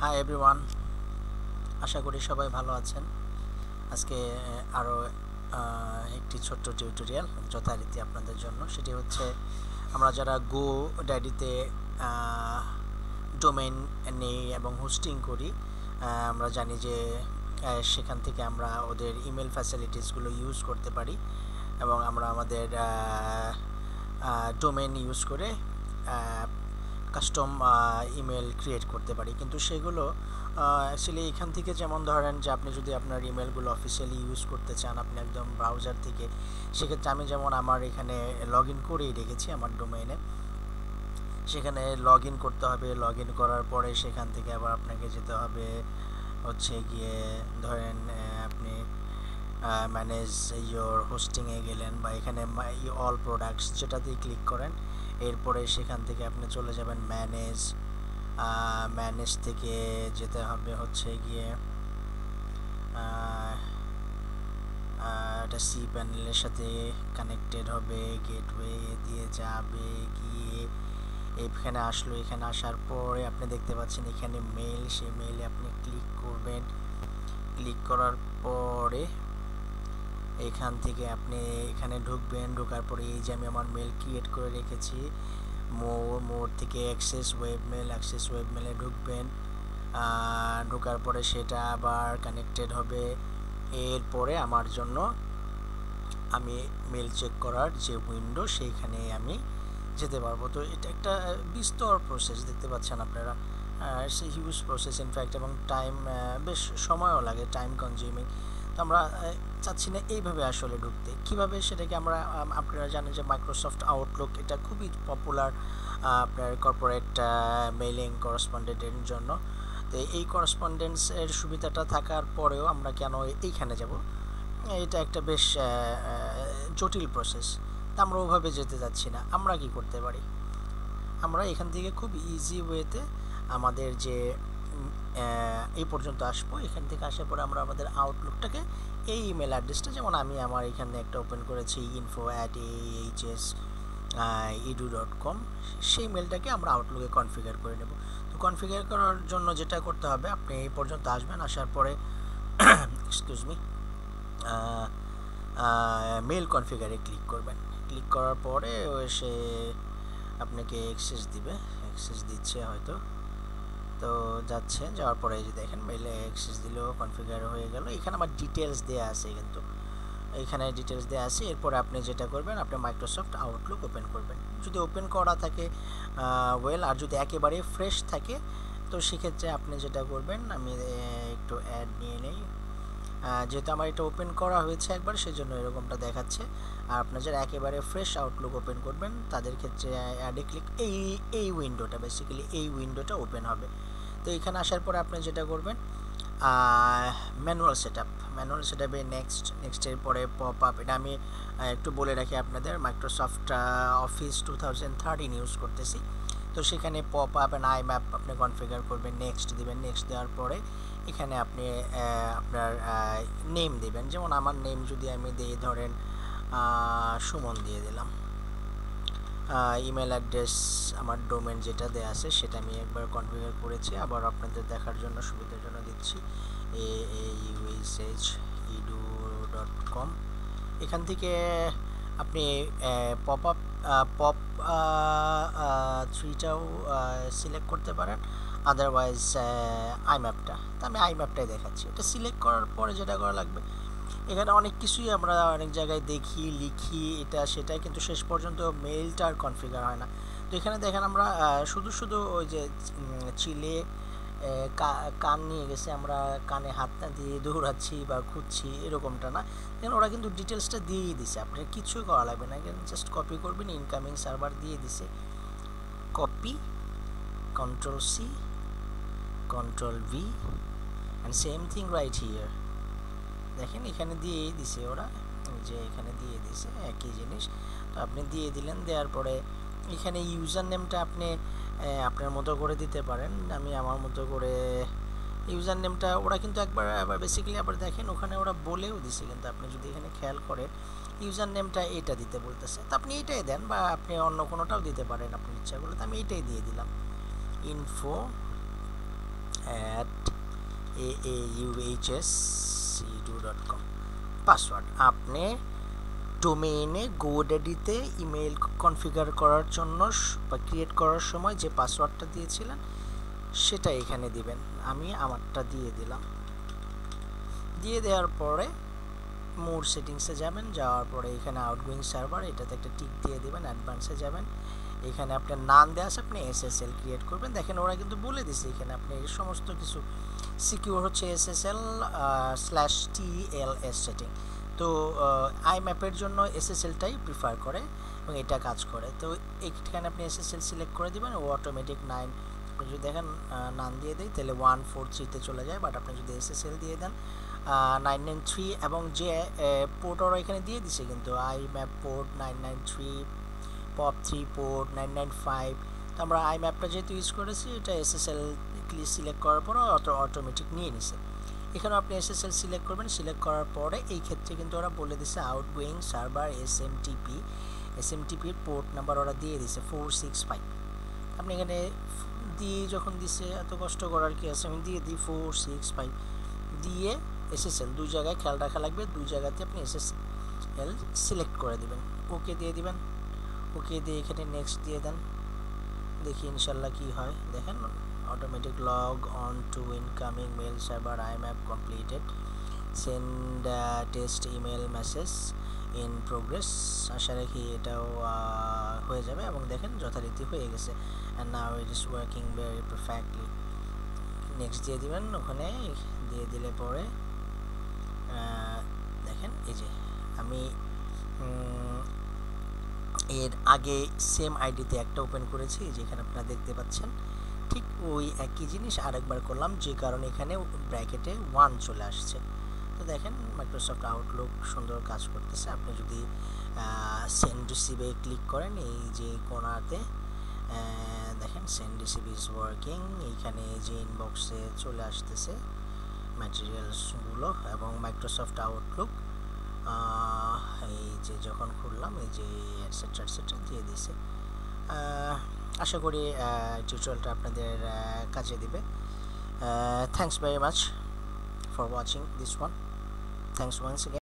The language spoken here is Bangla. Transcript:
হাই এভরিওয়ান, আশা করি সবাই ভালো আছেন। আজকে আরও একটি ছোট্ট টিউটোরিয়াল যথারীতি আপনাদের জন্য। সেটি হচ্ছে আমরা যারা গো ডায়েরিতে ডোমেইন নেই এবং হোস্টিং করি, আমরা জানি যে সেখান থেকে আমরা ওদের ইমেল ফ্যাসিলিটিসগুলো ইউজ করতে পারি এবং আমরা আমাদের ডোমেইন ইউজ করে কাস্টম ইমেল ক্রিয়েট করতে পারি। কিন্তু সেগুলো অ্যাকচুয়ালি এখান থেকে, যেমন ধরেন যে আপনি যদি আপনার ইমেলগুলো অফিসিয়ালি ইউজ করতে চান আপনি একদম ব্রাউজার থেকে, সেক্ষেত্রে আমি যেমন আমার এখানে লগ ইন করেই রেখেছি আমার ডোমেইনে। সেখানে লগ ইন করতে হবে। লগ ইন করার পরে সেখান থেকে আবার আপনাকে যেতে হবে হচ্ছে গিয়ে, ধরেন আপনি ম্যানেজ ইয়োর হোস্টিংয়ে গেলেন বা এখানে অল প্রোডাক্টস যেটাতেই ক্লিক করেন, এরপরে সেখান থেকে আপনি চলে যাবেন ম্যানেজ থেকে যেতে হবে হচ্ছে গিয়ে এটা সি প্যানেলের সাথে কানেক্টেড হবে, গেটওয়ে দিয়ে যাবে, গিয়ে এখানে আসলো। এখানে আসার পরে আপনি দেখতে পাচ্ছেন এখানে মেল, সেই মেইলে আপনি ক্লিক করবেন। ক্লিক করার পরে এখান থেকে আপনি এখানে ঢুকবেন। ঢোকার পরে এই যে আমি আমার মেল ক্রিয়েট করে রেখেছি, মোর থেকে অ্যাক্সেস ওয়েব মেলে ঢুকবেন। ঢোকার পরে সেটা আবার কানেক্টেড হবে। এরপরে আমার জন্য আমি মেল চেক করার যে উইন্ডো, সেইখানে আমি যেতে পারবো। তো এটা একটা বিস্তর প্রসেস, দেখতে পাচ্ছেন আপনারা। সে হিউজ প্রসেস ইনফ্যাক্ট, এবং টাইম বেশ সময়ও লাগে, টাইম কনজিউমিং। তো আমরা চাচ্ছি না এইভাবে আসলে ঢুকতে। কীভাবে সেটাকে আমরা, আপনারা জানেন যে মাইক্রোসফট আউটলুক এটা খুবই পপুলার আপনার কর্পোরেট মেইলিং করেসপন্ডেন্টের জন্য। তো এই করেসপন্ডেন্সের সুবিধাটা থাকার পরেও আমরা কেন এইখানে যাব? এটা একটা বেশ জটিল প্রসেস। তা আমরা ওভাবে যেতে যাচ্ছি না। আমরা কি করতে পারি? আমরা এখান থেকে খুব ইজি ওয়েতে আমাদের যে এই পর্যন্ত আসবো, এখান থেকে আসার পরে আমরা আমাদের আউটলুকটাকে, এই ইমেল অ্যাড্রেসটা, যেমন আমি আমার এখানে একটা ওপেন করেছি info@ahsedu.com, সেই মেলটাকে আমরা আউটলুকে কনফিগার করে নেব। তো কনফিগার করার জন্য যেটা করতে হবে, আপনি এই পর্যন্ত আসবেন, আসার পরে এক্সকিউজ মি, মেল কনফিগারে ক্লিক করবেন। ক্লিক করার পরে সে আপনাকে অ্যাক্সেস দিবে, অ্যাক্সেস দিচ্ছে হয়তো। তো যাওয়ার পরে এই যে দেখেন মেলে অ্যাক্সেস দিলেও কনফিগার হয়ে গেল। এখানে আমার ডিটেলস দেওয়া আছে, কিন্তু এখানে ডিটেলস দেওয়া আছে। এরপরে আপনি যেটা করবেন, আপনি মাইক্রোসফট আউটলুক ওপেন করবেন। যদি ওপেন করা থাকে ওয়েল, আর যদি একেবারে ফ্রেশ থাকে তো সেক্ষেত্রে আপনি যেটা করবেন, আমি একটু অ্যাড নিয়ে নেই। যেহেতু আমার এটা ওপেন করা হয়েছে একবার, সেজন্য এরকমটা দেখাচ্ছে। আর আপনার যারা একেবারে ফ্রেশ আউটলুক ওপেন করবেন তাদের ক্ষেত্রে অ্যাডে ক্লিক, এই উইন্ডোটা বেসিক্যালি এই উইন্ডোটা ওপেন হবে। তো এখানে আসার পরে আপনি যেটা করবেন, ম্যানুয়াল সেটআপে নেক্সটের পরে পপ আপ। এটা আমি একটু বলে রাখি আপনাদের, মাইক্রোসফট অফিস 2013 ইউজ করতেছি। তো সেখানে পপ আপ অ্যান্ড আইম্যাপ আপনি কনফিগার করবেন, নেক্সট দিবেন। নেক্সট দেওয়ার পরে এখানে আপনি আপনার নেম দেবেন। যেমন আমার নেম যদি আমি দিই, ধরেন সুমন দিয়ে দিলাম। ইমেল অ্যাড্রেস, আমার ডোমেন যেটা দেওয়া আছে সেটা আমি একবার কনফিগার করেছি, আবার আপনাদের দেখার জন্য সুবিধার জন্য দিচ্ছি ausedu.com। এখান থেকে আপনি পপ 3টাও সিলেক্ট করতে পারেন, আদারওয়াইজ আইম্যাপটা। তো আমি আইম্যাপটাই দেখাচ্ছি। এটা সিলেক্ট করার পরে যেটা করা লাগবে, এখানে অনেক কিছুই আমরা অনেক জায়গায় দেখি, লিখি, এটা সেটা, কিন্তু শেষ পর্যন্ত মেইলটা আর কনফিগার হয় না। তো এখানে দেখেন আমরা শুধু ওই যে চিলে কান নিয়ে গেছে, আমরা কানে হাতটা দিয়ে দৌড়াচ্ছি বা খুঁজছি, এরকমটা না। দেখেন ওরা কিন্তু ডিটেলসটা দিয়েই দিছে, আপনার কিছুই করা লাগবে না। জাস্ট কপি করবেন, ইনকামিং সার্ভার দিয়ে দিছে, copy, Ctrl+C, Ctrl+V, and same thing right here. দেখেন এখানে দিয়েই দিছে ওরা, যে এখানে দিয়ে দিছে একই জিনিস। তো আপনি দিয়ে দিলেন, দেওয়ার পরে এখানে ইউজার নেমটা আপনি আপনার মতো করে দিতে পারেন। আমি আমার মতো করে ইউজার নেমটা, ওরা কিন্তু আবার বেসিক্যালি আবার দেখেন ওখানে ওরা বলেও দিছে, কিন্তু আপনি যদি এখানে খেয়াল করেন ইউজার নেমটা এটা দিতে বলতেছে। তো আপনি এইটাই দেন, বা আপনি অন্য কোনোটাও দিতে পারেন আপনার ইচ্ছা করলে। তো আমি এইটাই দিয়ে দিলাম, info @aauhsc2.com। পাসওয়ার্ড আপনি ডোমেইনে গোডাডিতে ইমেল কনফিগার করার জন্য বা ক্রিয়েট করার সময় যে পাসওয়ার্ডটা দিয়েছিলেন সেটা এখানে দিবেন। আমি আমারটা দিয়ে দিলাম। দিয়ে দেওয়ার পরে মোর সেটিংসে যাবেন, যাওয়ার পরে এখানে আউটগোয়িং সার্ভার এটাতে একটা টিক দিয়ে দিবেন। অ্যাডভান্সে যাবেন, এখানে আপনার নাম দেওয়া আছে, আপনি এসএসএল ক্রিয়েট করবেন। দেখেন ওরা কিন্তু বলে দিছে এখানে আপনি এই সমস্ত কিছু সিকিউর হচ্ছে SSL/TLS সেটিং। তো আইম্যাপের জন্য SSL-টাই প্রিফার করে এবং এটা কাজ করে। তো এইখানে আপনি SSL সিলেক্ট করে দিবেন, ও অটোমেটিক 9 আপনি যদি দেখেন নাম দিয়ে দেয় তাহলে 143-তে চলে যায়, বাট আপনি যদি SSL দিয়ে দেন 993 এবং যে পোর্ট ওরা এখানে দিয়ে দিছে কিন্তু আইম্যাপ পোর্ট 993, POP3 পোর্ট 995। তো আমরা আইম্যাপটা যেহেতু ইউজ করেছি এটা SSL সিলেক্ট করার পর অটোমেটিক নিয়ে নিছে। এখানে আপনি SSL সিলেক্ট করবেন। সিলেক্ট করার পরে এই ক্ষেত্রে কিন্তু ওরা বলে দিছে আউটগোয়িং সার্ভার SMTP-র পোর্ট নাম্বার ওরা দিয়ে দিছে 465। আপনি এখানে দিয়ে যখন দিছে এত কষ্ট করার কি আছে, আমি দিয়ে দিই 465 দিয়ে SSL দুই জায়গায় খেয়াল রাখা লাগবে, দুই জায়গাতে আপনি SSL সিলেক্ট করে দিবেন, ওকে দিয়ে দিবেন। ওকে দিয়ে এখানে নেক্সট দিয়ে দেন, দেখি ইনশাল্লাহ কি হয়। দেখেন automatic log on to incoming mail server IMAP completed, send test email message in progress. আশা রাখি এটাও হয়ে যাবে এবং দেখেন যথারীতি হয়ে গেছে। And now it is working very perfectly. Next দিয়ে দিবেন, ওখানে দিয়ে দিলে পরে দেখেন এই যে আমি এর আগে সেম আইডিতে একটা ওপেন করেছি, যেখানে আপনারা দেখতে পাচ্ছেন ঠিক ওই একই জিনিস আরেকবার করলাম, যে কারণে এখানে ব্র্যাকেটে 1 চলে আসছে। তো দেখেন মাইক্রোসফট আউটলুক সুন্দর কাজ করতেছে। আপনি যদি সেন্ড রিসিভে ক্লিক করেন এই যে কোণাতে দেখেন সেন্ড রিসিভ ইজ ওয়ার্কিং, এইখানে যে ইনবক্সে চলে আসতেছে ম্যাটেরিয়ালসগুলো এবং মাইক্রোসফট আউটলুক এই যে যখন খুললাম এই যে এটসেট্রা দিয়ে দিছে। আশা করি টিউটোরিয়ালটা আপনাদের কাজে দিবে। Thanks very much for watching this one. Thanks once again.